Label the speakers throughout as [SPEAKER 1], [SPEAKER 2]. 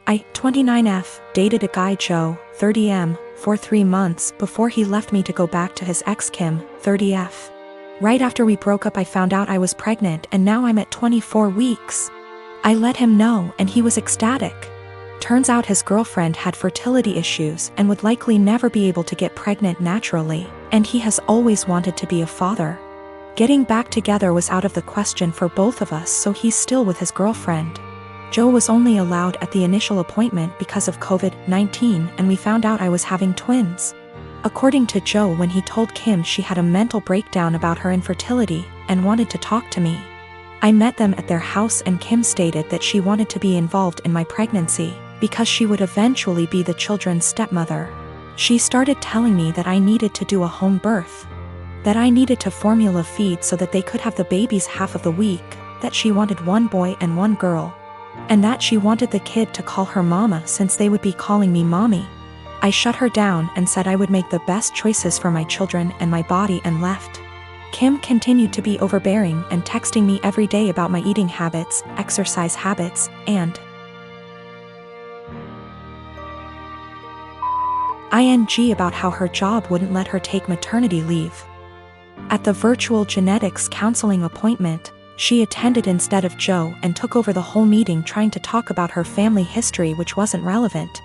[SPEAKER 1] I, 29F, dated a guy Joe, 30M, for 3 months before he left me to go back to his ex Kim, 30F. Right after we broke up I found out I was pregnant and now I'm at 24 weeks. I let him know and he was ecstatic. Turns out his girlfriend had fertility issues and would likely never be able to get pregnant naturally, and he has always wanted to be a father. Getting back together was out of the question for both of us, so he's still with his girlfriend. Joe was only allowed at the initial appointment because of COVID-19, and we found out I was having twins. According to Joe, when he told Kim, she had a mental breakdown about her infertility and wanted to talk to me. I met them at their house and Kim stated that she wanted to be involved in my pregnancy because she would eventually be the children's stepmother. She started telling me that I needed to do a home birth, that I needed to formula feed so that they could have the babies half of the week, that she wanted 1 boy and 1 girl, and that she wanted the kid to call her mama since they would be calling me mommy. I shut her down and said I would make the best choices for my children and my body and left. Kim continued to be overbearing and texting me every day about my eating habits, exercise habits, and ing about how her job wouldn't let her take maternity leave. At the virtual genetics counseling appointment, she attended instead of Joe and took over the whole meeting trying to talk about her family history, which wasn't relevant.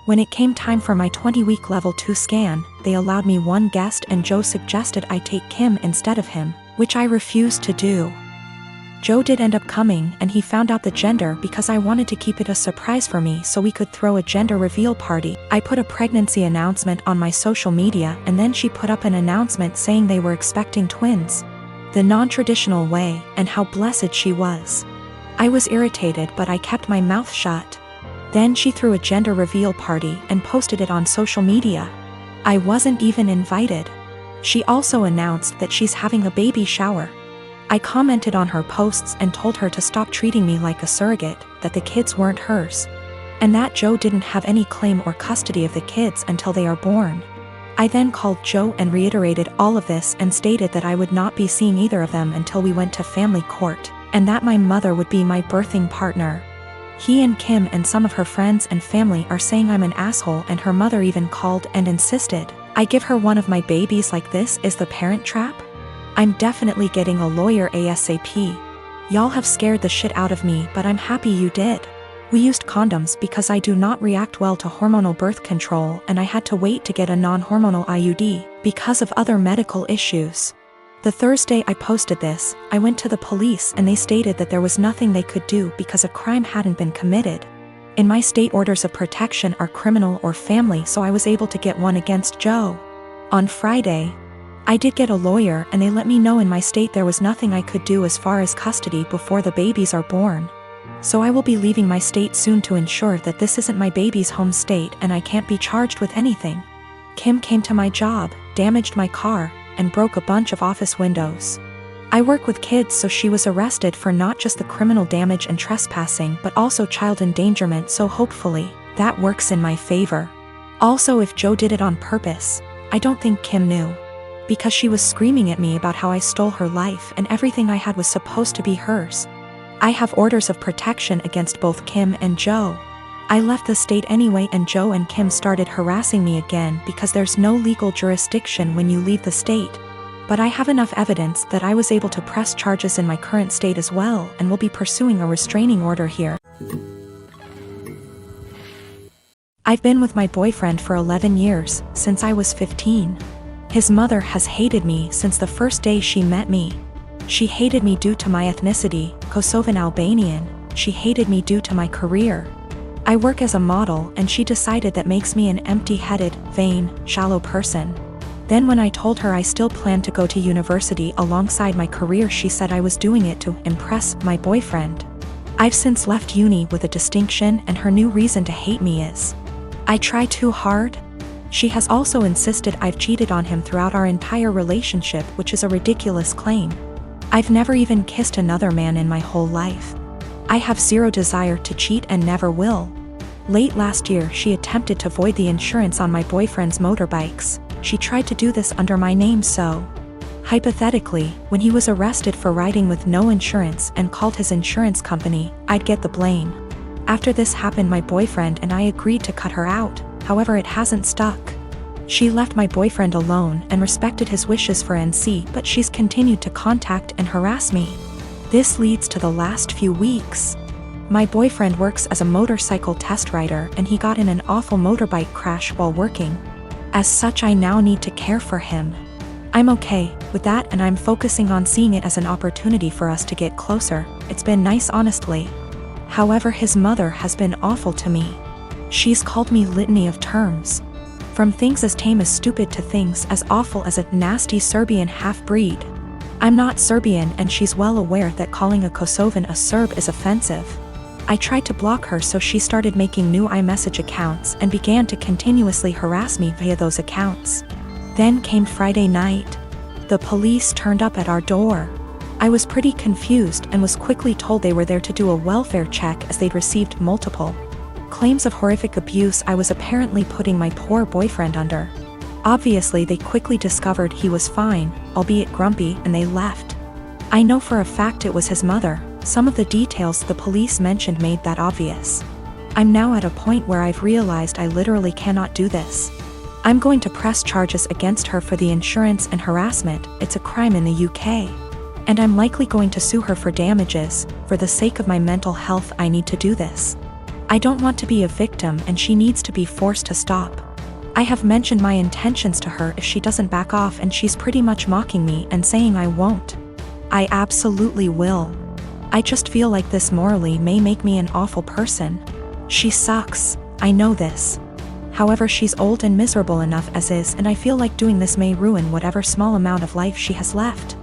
[SPEAKER 1] When it came time for my 20-week level 2 scan, they allowed me 1 guest and Joe suggested I take Kim instead of him, which I refused to do. Joe did end up coming and he found out the gender because I wanted to keep it a surprise for me so we could throw a gender reveal party. I put a pregnancy announcement on my social media and then she put up an announcement saying they were expecting twins, the non-traditional way, and how blessed she was. I was irritated but I kept my mouth shut. Then she threw a gender reveal party and posted it on social media. I wasn't even invited. She also announced that she's having a baby shower. I commented on her posts and told her to stop treating me like a surrogate, that the kids weren't hers, and that Joe didn't have any claim or custody of the kids until they are born. I then called Joe and reiterated all of this and stated that I would not be seeing either of them until we went to family court, and that my mother would be my birthing partner. He and Kim and some of her friends and family are saying I'm an asshole, and her mother even called and insisted I give her one of my babies. Like, this is the Parent Trap? I'm definitely getting a lawyer ASAP. Y'all have scared the shit out of me, but I'm happy you did. We used condoms because I do not react well to hormonal birth control, and I had to wait to get a non-hormonal IUD because of other medical issues. The Thursday I posted this, I went to the police and they stated that there was nothing they could do because a crime hadn't been committed. In my state, orders of protection are criminal or family, so I was able to get one against Joe. On Friday, I did get a lawyer and they let me know in my state there was nothing I could do as far as custody before the babies are born. So I will be leaving my state soon to ensure that this isn't my baby's home state and I can't be charged with anything. Kim came to my job, damaged my car, and broke a bunch of office windows. I work with kids, so she was arrested for not just the criminal damage and trespassing but also child endangerment, so hopefully that works in my favor. Also, if Joe did it on purpose, I don't think Kim knew, because she was screaming at me about how I stole her life and everything I had was supposed to be hers. I have orders of protection against both Kim and Joe. I left the state anyway and Joe and Kim started harassing me again because there's no legal jurisdiction when you leave the state. But I have enough evidence that I was able to press charges in my current state as well and will be pursuing a restraining order here. I've been with my boyfriend for 11 years, since I was 15. His mother has hated me since the first day she met me. She hated me due to my ethnicity, Kosovan Albanian. She hated me due to my career. I work as a model and she decided that makes me an empty-headed, vain, shallow person. Then when I told her I still planned to go to university alongside my career, she said I was doing it to impress my boyfriend. I've since left uni with a distinction, and her new reason to hate me is I try too hard. She has also insisted I've cheated on him throughout our entire relationship, which is a ridiculous claim. I've never even kissed another man in my whole life. I have zero desire to cheat and never will. Late last year, she attempted to void the insurance on my boyfriend's motorbikes. She tried to do this under my name, so hypothetically, when he was arrested for riding with no insurance and called his insurance company, I'd get the blame. After this happened, my boyfriend and I agreed to cut her out, however it hasn't stuck. She left my boyfriend alone and respected his wishes for NC, but she's continued to contact and harass me. This leads to the last few weeks. My boyfriend works as a motorcycle test rider and he got in an awful motorbike crash while working. As such, I now need to care for him. I'm okay with that and I'm focusing on seeing it as an opportunity for us to get closer. It's been nice, honestly. However, his mother has been awful to me. She's called me litany of terms. From things as tame as stupid to things as awful as a nasty Serbian half-breed. I'm not Serbian and she's well aware that calling a Kosovan a Serb is offensive. I tried to block her, so she started making new iMessage accounts and began to continuously harass me via those accounts. Then came Friday night. The police turned up at our door. I was pretty confused and was quickly told they were there to do a welfare check as they'd received multiple claims of horrific abuse I was apparently putting my poor boyfriend under. Obviously, they quickly discovered he was fine, albeit grumpy, and they left. I know for a fact it was his mother. Some of the details the police mentioned made that obvious. I'm now at a point where I've realized I literally cannot do this. I'm going to press charges against her for the insurance and harassment. It's a crime in the UK. And I'm likely going to sue her for damages. For the sake of my mental health, I need to do this. I don't want to be a victim and she needs to be forced to stop. I have mentioned my intentions to her if she doesn't back off, and she's pretty much mocking me and saying I won't. I absolutely will. I just feel like this morally may make me an awful person. She sucks, I know this. However, she's old and miserable enough as is, and I feel like doing this may ruin whatever small amount of life she has left.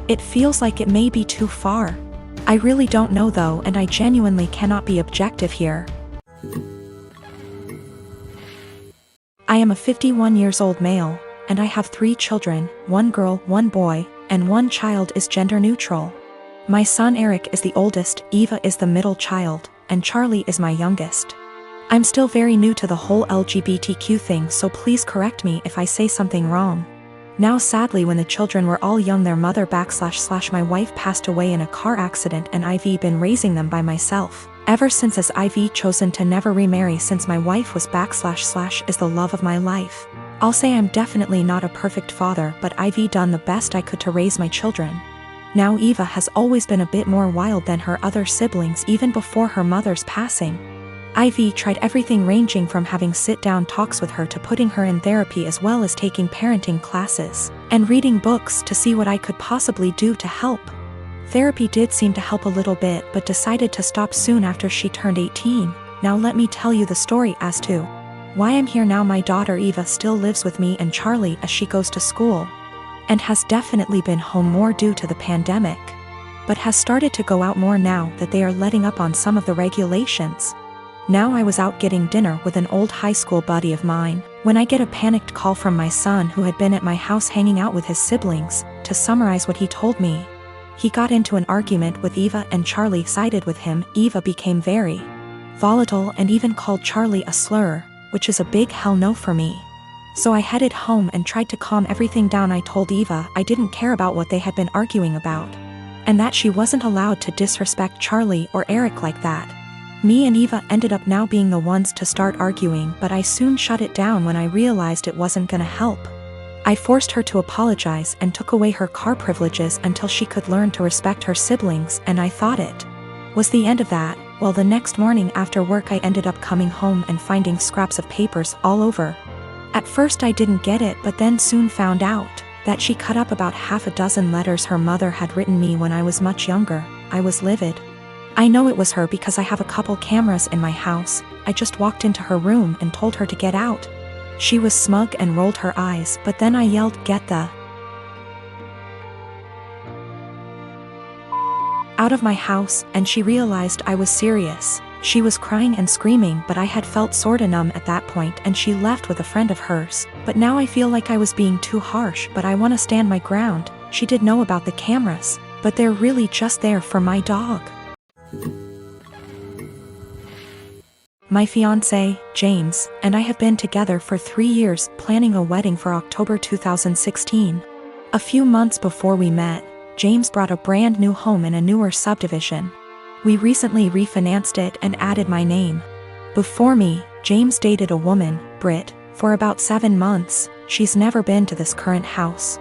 [SPEAKER 1] It feels like it may be too far. I really don't know though, and I genuinely cannot be objective here. I am a 51 years old male, and I have 3 children, 1 girl, 1 boy, and 1 child is gender neutral. My son Eric is the oldest, Eva is the middle child, and Charlie is my youngest. I'm still very new to the whole LGBTQ thing, so please correct me if I say something wrong. Now sadly, when the children were all young, their mother / my wife passed away in a car accident, and I've been raising them by myself. Ever since, as I've chosen to never remarry since my wife was / is the love of my life. I'll say I'm definitely not a perfect father, but I've done the best I could to raise my children. Now Eva has always been a bit more wild than her other siblings even before her mother's passing. I've tried everything ranging from having sit-down talks with her to putting her in therapy, as well as taking parenting classes and reading books to see what I could possibly do to help. Therapy did seem to help a little bit, but decided to stop soon after she turned 18. Now let me tell you the story as to why I'm here now. My daughter Eva still lives with me and Charlie as she goes to school, and has definitely been home more due to the pandemic, but has started to go out more now that they are letting up on some of the regulations. Now I was out getting dinner with an old high school buddy of mine, when I get a panicked call from my son, who had been at my house hanging out with his siblings. To summarize what he told me, he got into an argument with Eva and Charlie sided with him. Eva became very volatile and even called Charlie a slur, which is a big hell no for me. So I headed home and tried to calm everything down. I told Eva I didn't care about what they had been arguing about, and that she wasn't allowed to disrespect Charlie or Eric like that. Me and Eva ended up now being the ones to start arguing, but I soon shut it down when I realized it wasn't gonna help. I forced her to apologize and took away her car privileges until she could learn to respect her siblings, and I thought it was the end of that. Well, the next morning after work I ended up coming home and finding scraps of papers all over. At first I didn't get it, but then soon found out that she cut up about half a dozen letters her mother had written me when I was much younger. I was livid. I know it was her because I have a couple cameras in my house. I just walked into her room and told her to get out. She was smug and rolled her eyes, but then I yelled, "Get the out of my house," and she realized I was serious. She was crying and screaming, but I had felt sorta numb at that point, and she left with a friend of hers. But now I feel like I was being too harsh, but I want to stand my ground. She did know about the cameras, but they're really just there for my dog. My fiancé, James, and I have been together for 3 years, planning a wedding for October 2016. A few months before we met, James bought a brand new home in a newer subdivision. We recently refinanced it and added my name. Before me, James dated a woman, Britt, for about 7 months. She's never been to this current house.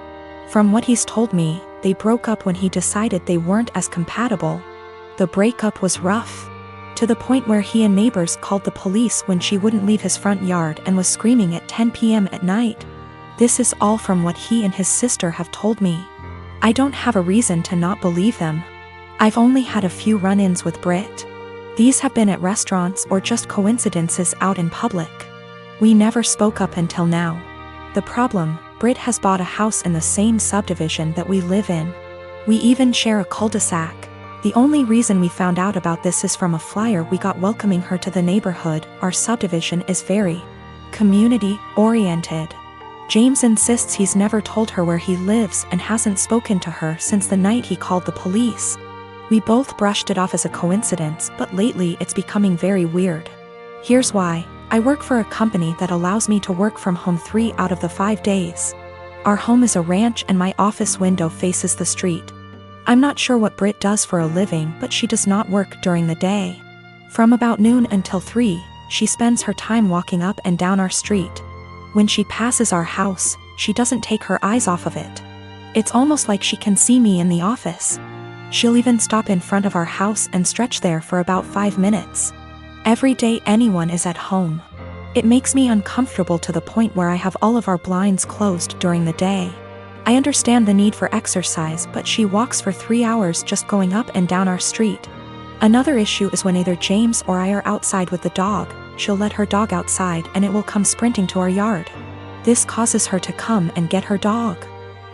[SPEAKER 1] From what he's told me, they broke up when he decided they weren't as compatible. The breakup was rough, to the point where he and neighbors called the police when she wouldn't leave his front yard and was screaming at 10 p.m. at night. This is all from what he and his sister have told me. I don't have a reason to not believe them. I've only had a few run-ins with Britt. These have been at restaurants or just coincidences out in public. We never spoke up until now. The problem, Britt has bought a house in the same subdivision that we live in. We even share a cul-de-sac. The only reason we found out about this is from a flyer we got welcoming her to the neighborhood. Our subdivision is very community-oriented. James insists he's never told her where he lives and hasn't spoken to her since the night he called the police. We both brushed it off as a coincidence, but lately it's becoming very weird. Here's why. I work for a company that allows me to work from home 3 out of the 5 days. Our home is a ranch and my office window faces the street. I'm not sure what Britt does for a living, but she does not work during the day. From about noon until 3, she spends her time walking up and down our street. When she passes our house, she doesn't take her eyes off of it. It's almost like she can see me in the office. She'll even stop in front of our house and stretch there for about 5 minutes. Every day anyone is at home. It makes me uncomfortable to the point where I have all of our blinds closed during the day. I understand the need for exercise, but she walks for 3 hours just going up and down our street. Another issue is when either James or I are outside with the dog, she'll let her dog outside and it will come sprinting to our yard. This causes her to come and get her dog.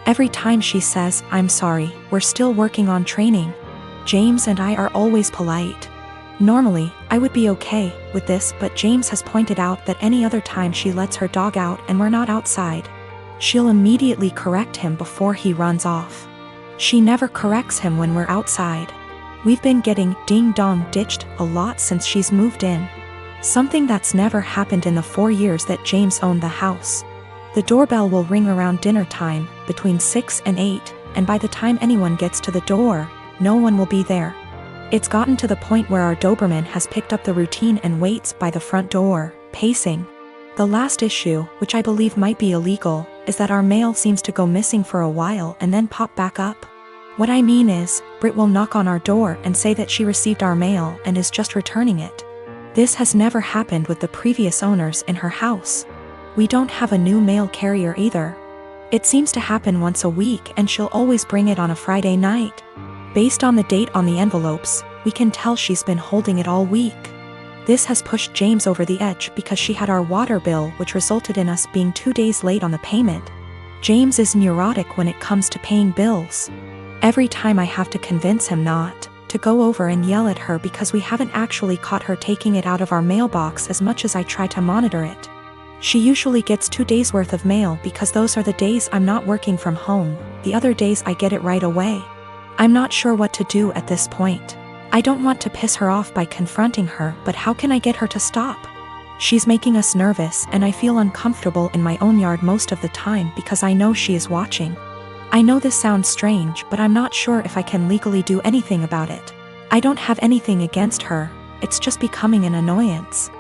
[SPEAKER 1] Every time she says, "I'm sorry, we're still working on training." James and I are always polite. Normally, I would be okay with this, but James has pointed out that any other time she lets her dog out and we're not outside, she'll immediately correct him before he runs off. She never corrects him when we're outside. We've been getting ding-dong ditched a lot since she's moved in. Something that's never happened in the 4 years that James owned the house. The doorbell will ring around dinner time, between 6 and 8, and by the time anyone gets to the door, no one will be there. It's gotten to the point where our Doberman has picked up the routine and waits by the front door, pacing. The last issue, which I believe might be illegal, is that our mail seems to go missing for a while and then pop back up. What I mean is, Britt will knock on our door and say that she received our mail and is just returning it. This has never happened with the previous owners in her house. We don't have a new mail carrier either. It seems to happen once a week and she'll always bring it on a Friday night. Based on the date on the envelopes, we can tell she's been holding it all week. This has pushed James over the edge because she had our water bill, which resulted in us being 2 days late on the payment. James is neurotic when it comes to paying bills. Every time I have to convince him not to go over and yell at her because we haven't actually caught her taking it out of our mailbox as much as I try to monitor it. She usually gets 2 days worth of mail because those are the days I'm not working from home. The other days I get it right away. I'm not sure what to do at this point. I don't want to piss her off by confronting her, but how can I get her to stop? She's making us nervous and I feel uncomfortable in my own yard most of the time because I know she is watching. I know this sounds strange, but I'm not sure if I can legally do anything about it. I don't have anything against her, it's just becoming an annoyance.